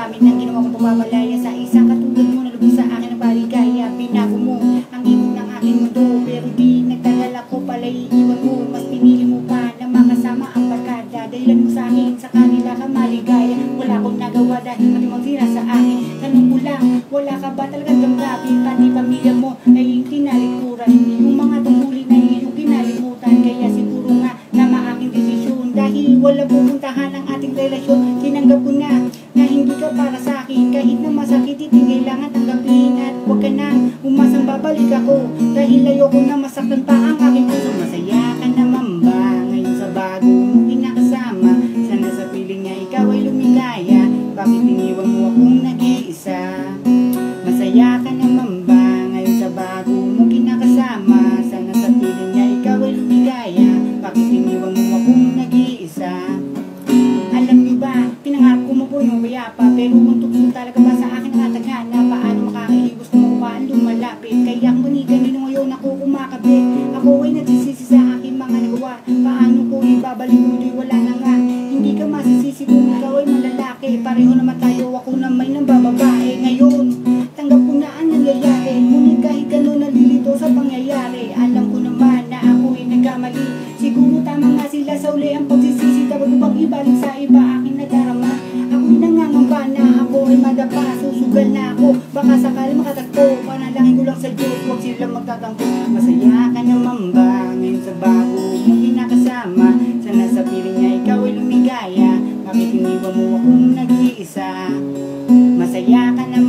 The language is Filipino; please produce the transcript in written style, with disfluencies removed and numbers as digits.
dami ng ginawa kong pagmamalaya sa isang katulad mo na lubos sa akin ang baligaya. Binago mo ang ibig ng aking mundo, pero di nagtagal ako pala'y iwan mo. Mas pinili mo pa na makasama ang barkada, dahilan mo sa akin sa kanila ka maligaya. Wala akong nagawa dahil matimang sila sa akin. Tanong ko lang, wala ka ba talagang damdamin? Pati pamilya mo ay tinalikuran, yung mga tungkulin na iyong kinalimutan. Kaya siguro nga na maaking desisyon, dahil wala pupuntahan ang ating relasyon. Tinanggap ko na hindi ka para sa akin, kahit na masakit di kailangan tanggapin. At huwag ka nang umasang babalik ako, dahil ayoko na masaktan pa ang aking puso. Masaya ka naman ba ngayon sa bago mo kinakasama? Sana sa piling niya ikaw ay lumigaya, bakit iniwan mo akong nag-iisa? Masaya ka naman ba ngayon sa bago mo kinakasama? Sana sa piling niya ikaw ay lumigaya, bakit iniwan mo akong nag-iisa? Alam niyo ba, pinangarap ko mabuhay ng bayapa, pero kung tukso talaga ba sa akin ang atagana? Paano makakaiwas kung ako pa ang lumalapit? Kaya kung ganito ngayon ako kumakabit, ako ay nagsisisi sa aking mga nagawa. Paano ko ibabalik mo ito'y wala na nga? Hindi ka masisisi kung ikaw ay malalaki, pareho naman tayo, ako na may nambababae. Ngayon, tanggap ko na ang nangyayari, ngunit kahit gano'n nalilito sa pangyayari. Alam ko naman na ako ay nagkamali, siguro tama nga sila sa uli ang pagsisisi. Dapat ko bang ibalik sa iba aking nadarama? Ako'y nangangamba na ako ay madapa, susugal na ako, baka sakali makatagpo. Panalangin ko lang sa Diyos, huwag silang magtatampo. Masaya ka naman ba ngayon sa bago mo kinakasama? Sana sa piling niya ikaw ay lumigaya, bakit iniwan mo akong nag-iisa? Masaya ka naman